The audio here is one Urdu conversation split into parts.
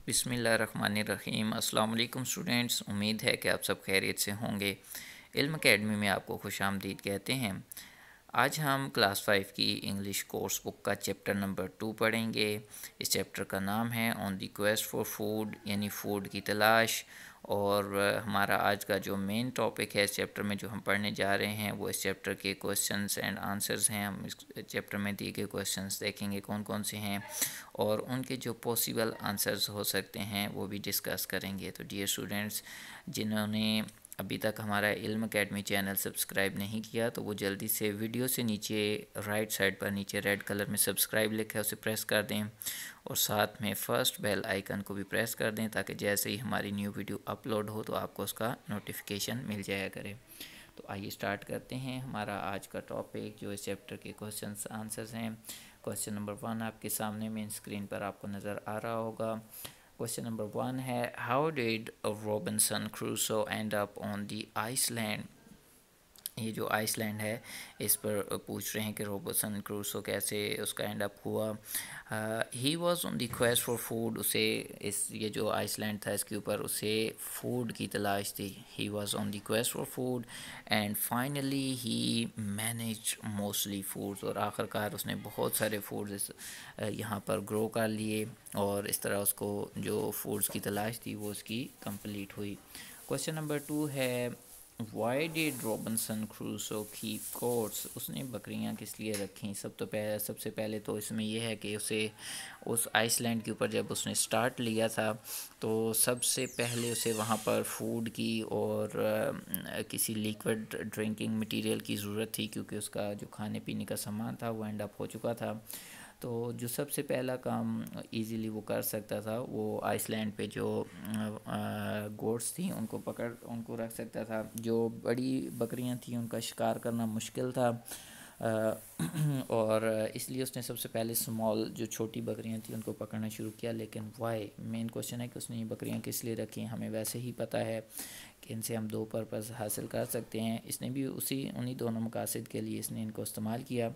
بسم اللہ الرحمن الرحیم۔ السلام علیکم اسٹوڈینٹس، امید ہے کہ آپ سب خیریت سے ہوں گے۔ علم اکیڈمی میں آپ کو خوش آمدید کہتے ہیں۔ آج ہم کلاس 5 کی انگلش کورس بک کا چیپٹر نمبر 2 پڑھیں گے۔ اس چیپٹر کا نام ہے آن دی کویسٹ فار فوڈ، یعنی فوڈ کی تلاش۔ اور ہمارا آج کا جو مین ٹاپک ہے اس چیپٹر میں جو ہم پڑھنے جا رہے ہیں وہ اس چیپٹر کے کویسچنز اینڈ آنسرز ہیں۔ ہم اس چیپٹر میں دیے گئے کویسچنز دیکھیں گے کون کون سے ہیں اور ان کے جو پاسبل آنسرز ہو سکتے ہیں وہ بھی ڈسکس کریں گے۔ تو ڈیئر اسٹوڈنٹس، جنہوں نے ابھی تک ہمارا علم اکیڈمی چینل سبسکرائب نہیں کیا تو وہ جلدی سے ویڈیو سے نیچے رائٹ سائڈ پر نیچے ریڈ کلر میں سبسکرائب لکھا ہے اسے پریس کر دیں، اور ساتھ میں فرسٹ بیل آئیکن کو بھی پریس کر دیں تاکہ جیسے ہی ہماری نیو ویڈیو اپلوڈ ہو تو آپ کو اس کا نوٹیفیکیشن مل جایا کرے۔ تو آئیے اسٹارٹ کرتے ہیں ہمارا آج کا ٹاپک جو اس چیپٹر کے کویسچنس آنسرز ہیں۔ کویسچن نمبر 1 آپ کے سامنے مین اسکرین پر آپ کو نظر آ رہا ہوگا۔ کویسچن نمبر 1 ہے how did Robinson Crusoe end up on the island. یہ جو آئس لینڈ ہے اس پر پوچھ رہے ہیں کہ رابنسن کروسو کیسے اس کا اینڈ اپ ہوا۔ He was on the quest for food, اسے یہ جو آئس لینڈ تھا اس کے اوپر اسے فوڈ کی تلاش تھی۔ He was on the quest for food and finally he manage mostly foods, اور آخر کار اس نے بہت سارے فوڈز یہاں پر گرو کر لیے اور اس طرح اس کو جو فوڈز کی تلاش تھی وہ اس کی کمپلیٹ ہوئی۔ کویسچن نمبر 2 ہے why did Robinson Crusoe keep goats, اس نے بکریاں کس لیے رکھیں۔ سب سے پہلے تو اس میں یہ ہے کہ اسے اس آئس لینڈ کے اوپر جب اس نے سٹارٹ لیا تھا تو سب سے پہلے اسے وہاں پر فوڈ کی اور کسی لیکوڈ ڈرنکنگ مٹیریل کی ضرورت تھی، کیونکہ اس کا جو کھانے پینے کا سامان تھا وہ اینڈ اپ ہو چکا تھا۔ تو جو سب سے پہلا کام ایزیلی وہ کر سکتا تھا وہ آئس لینڈ پہ جو گوٹس تھیں ان کو رکھ سکتا تھا۔ جو بڑی بکریاں تھیں ان کا شکار کرنا مشکل تھا، اور اس لیے اس نے سب سے پہلے سمال جو چھوٹی بکریاں تھیں ان کو پکڑنا شروع کیا۔ لیکن وائی، مین کوشچن ہے کہ اس نے یہ بکریاں کس لیے رکھیں۔ ہمیں ویسے ہی پتہ ہے کہ ان سے ہم 2 پرپز حاصل کر سکتے ہیں، اس نے بھی انہی دونوں مقاصد کے لیے اس نے ان کو استعمال کیا۔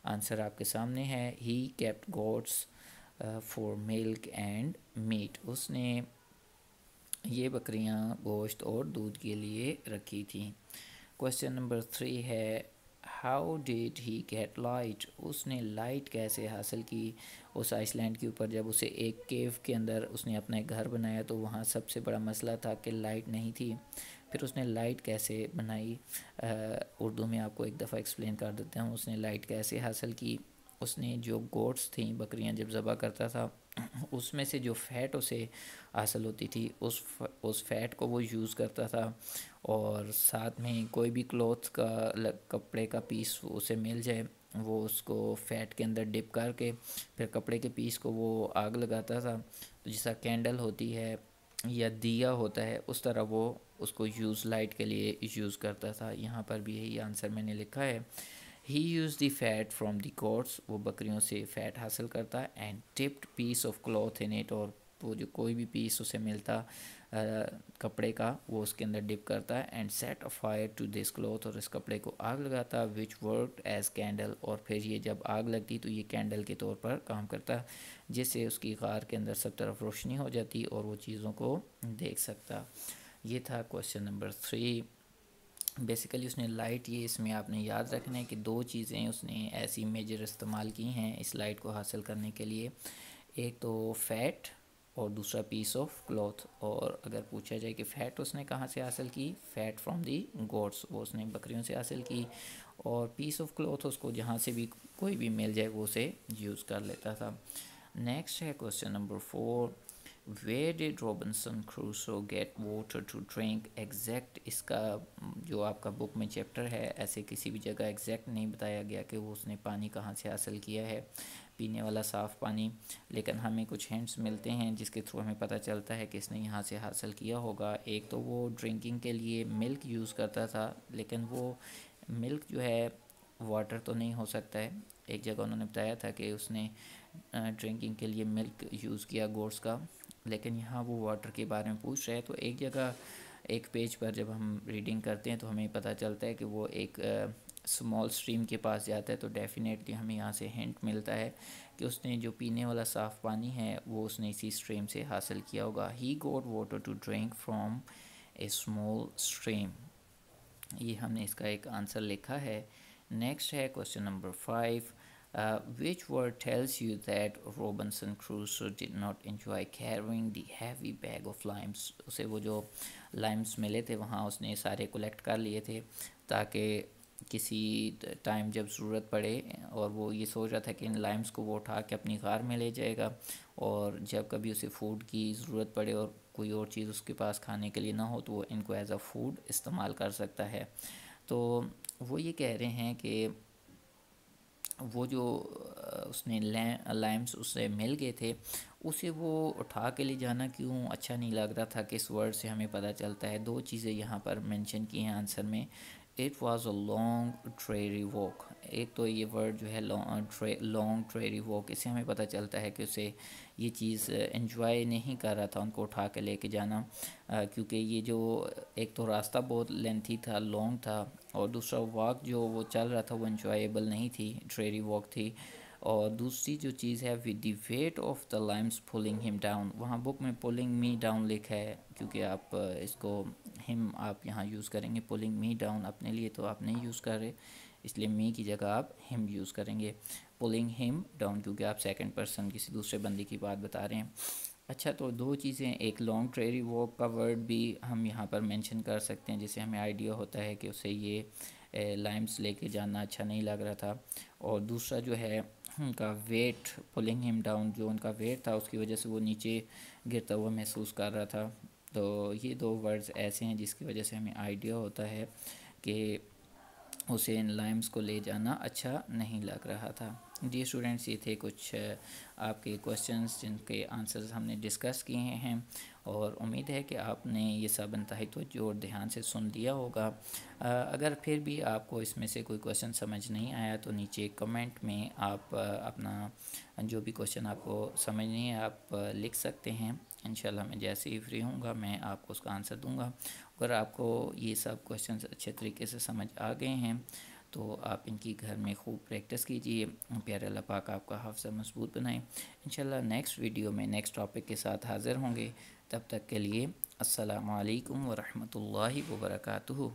آنسر آپ کے سامنے ہے he kept goats for milk and meat, اس نے یہ بکریاں گوشت اور دودھ کے لیے رکھی تھیں۔ کویسچن نمبر 3 ہے how did he get light, اس نے لائٹ کیسے حاصل کی۔ اس آئس لینڈ کے اوپر جب اسے ایک کیو کے اندر اس نے اپنا ایک گھر بنایا تو وہاں سب سے بڑا مسئلہ تھا کہ لائٹ نہیں تھی۔ پھر اس نے لائٹ کیسے بنائی، اردو میں آپ کو ایک دفعہ ایکسپلین کر دیتا ہوں۔ اس نے لائٹ کیسے حاصل کی، اس نے جو گوٹس تھیں بکریاں جب ذبح کرتا تھا اس میں سے جو فیٹ اسے حاصل ہوتی تھی اس فیٹ کو وہ یوز کرتا تھا، اور ساتھ میں کوئی بھی کلوتھ کا کپڑے کا پیس اسے مل جائے وہ اس کو فیٹ کے اندر ڈپ کر کے پھر کپڑے کے پیس کو وہ آگ لگاتا تھا، تو جیسا کینڈل ہوتی ہے یا دیا ہوتا ہے اس طرح وہ اس کو لائٹ کے لیے یوز کرتا تھا۔ یہاں پر بھی یہی آنسر میں نے لکھا ہے he used the fat from the goats, وہ بکریوں سے فیٹ حاصل کرتا، and tipped piece of cloth in it, اور وہ جو کوئی بھی پیس اسے ملتا کپڑے کا وہ اس کے اندر ڈپ کرتا ہے، and set a fire to this cloth, اور اس کپڑے کو آگ لگاتا، وچ ورکڈ ایز کینڈل، اور پھر یہ جب آگ لگتی تو یہ کینڈل کے طور پر کام کرتا جس سے اس کی غار کے اندر سب طرف روشنی ہو جاتی اور وہ چیزوں کو دیکھ سکتا۔ یہ تھا کویسچن نمبر 3۔ بیسیکلی اس نے لائٹ، یہ اس میں آپ نے یاد رکھنا ہے کہ 2 چیزیں اس نے ایسی میجر استعمال کی ہیں اس لائٹ کو حاصل کرنے کے لیے، ایک تو فیٹ اور دوسرا پیس آف کلوتھ۔ اور اگر پوچھا جائے کہ فیٹ اس نے کہاں سے حاصل کی، فیٹ فرام دی گوٹس، وہ اس نے بکریوں سے حاصل کی، اور پیس آف کلوتھ اس کو جہاں سے بھی کوئی بھی مل جائے وہ اسے یوز کر لیتا تھا۔ نیکسٹ ہے question number 4 where did Robinson Crusoe get water to drink exact, اس کا جو آپ کا بک میں چیپٹر ہے ایسے کسی بھی جگہ ایگزیکٹ نہیں بتایا گیا کہ وہ اس نے پانی کہاں سے حاصل کیا ہے، پینے والا صاف پانی، لیکن ہمیں کچھ ہنٹس ملتے ہیں جس کے تھرو ہمیں پتہ چلتا ہے کہ اس نے یہاں سے حاصل کیا ہوگا۔ ایک تو وہ ڈرنکنگ کے لیے ملک یوز کرتا تھا، لیکن وہ ملک جو ہے واٹر تو نہیں ہو سکتا ہے۔ ایک جگہ انہوں نے بتایا تھا کہ اس نے ڈرنکنگ کے لیے ملک یوز کیا گوٹس کا، لیکن یہاں وہ واٹر کے بارے میں پوچھ رہے ہیں، تو ایک جگہ ایک پیج پر جب ہم ریڈنگ کرتے ہیں تو ہمیں پتہ چلتا ہے کہ وہ ایک اسمال اسٹریم کے پاس جاتا ہے تو ڈیفینیٹلی ہمیں یہاں سے ہنٹ ملتا ہے کہ اس نے جو پینے والا صاف پانی ہے وہ اس نے اسی اسٹریم سے حاصل کیا ہوگا. He got water to drink from a small stream. یہ ہم نے اس کا ایک آنسر لکھا ہے. نیکسٹ ہے question number 5. Which word tells you that Robinson Crusoe did not enjoy carrying the heavy bag of limes؟ اسے وہ جو لائمس ملے تھے وہاں اس نے سارے کلیکٹ کر لیے تھے تاکہ کسی ٹائم جب ضرورت پڑے، اور وہ یہ سوچ رہا تھا کہ ان لائمس کو وہ اٹھا کے اپنی غار میں لے جائے گا، اور جب کبھی اسے فوڈ کی ضرورت پڑے اور کوئی اور چیز اس کے پاس کھانے کے لیے نہ ہو تو وہ ان کو ایز اے فوڈ استعمال کر سکتا ہے. تو وہ یہ کہہ رہے ہیں کہ وہ جو اس نے لائمس اسے مل گئے تھے اسے وہ اٹھا کے لے جانا کیوں اچھا نہیں لگ رہا تھا. کس ورڈ سے ہمیں پتہ چلتا ہے؟ دو چیزیں یہاں پر مینشن کی ہیں آنسر میں. It was a long ٹریری walk. ایک تو یہ ورڈ جو ہے لانگ ٹریری واک، اس سے ہمیں پتہ چلتا ہے کہ اسے یہ چیز انجوائے نہیں کر رہا تھا ان کو اٹھا کے لے کے جانا، کیونکہ یہ جو ایک تو راستہ بہت لینتھی تھا، لانگ تھا، اور دوسرا واک جو وہ چل رہا تھا وہ انجوائیبل نہیں تھی، ٹریری واک تھی. اور دوسری جو چیز ہے with the weight of the limbs pulling him down, وہاں بک میں پولنگ می ڈاؤن لکھا ہے کیونکہ آپ اس کو ہم آپ یہاں یوز کریں گے. پولنگ می ڈاؤن اپنے لیے تو آپ نہیں یوز کر رہے، اس لیے می کی جگہ آپ ہم یوز کریں گے. پولنگ ہم ڈاؤن کیونکہ آپ سیکنڈ پرسن کسی دوسرے بندے کی بات بتا رہے ہیں. اچھا، تو دو چیزیں، ایک لانگ ٹریری واک کا ورڈ بھی ہم یہاں پر مینشن کر سکتے ہیں جس سے ہمیں آئیڈیا ہوتا ہے کہ اسے یہ لائمس لے کے جانا اچھا نہیں لگ رہا تھا. اور دوسرا جو ہے ان کا ویٹ، پولنگ ہم ڈاؤن، جو ان کا ویٹ تھا اس کی وجہ سے وہ نیچے گرتا ہوا محسوس کر رہا تھا. تو یہ دو ورڈز ایسے ہیں جس کی وجہ سے ہمیں آئیڈیا ہوتا ہے کہ اسے ان لائمس کو لے جانا اچھا نہیں لگ رہا تھا. ڈیئر اسٹوڈنٹس، یہ تھے کچھ آپ کے کویشچنس جن کے آنسرز ہم نے ڈسکس کیے ہیں، اور امید ہے کہ آپ نے یہ سب انتہائی توجہ اور دھیان سے سن لیا ہوگا. اگر پھر بھی آپ کو اس میں سے کوئی کویشچن سمجھ نہیں آیا تو نیچے کمنٹ میں آپ اپنا جو بھی کویشچن آپ کو سمجھ نہیں ہے آپ لکھ سکتے ہیں. انشاءاللہ میں جیسے ہی فری ہوں گا میں آپ کو اس کا آنسر دوں گا. اگر آپ کو یہ سب کویشچنس اچھے طریقے سے سمجھ آ گئے ہیں تو آپ ان کی گھر میں خوب پریکٹس کیجئے. پیارے اللہ پاک آپ کا حافظہ مضبوط بنائیں. انشاءاللہ نیکسٹ ویڈیو میں نیکسٹ ٹاپک کے ساتھ حاضر ہوں گے. تب تک کے لیے السلام علیکم ورحمۃ اللہ وبرکاتہ.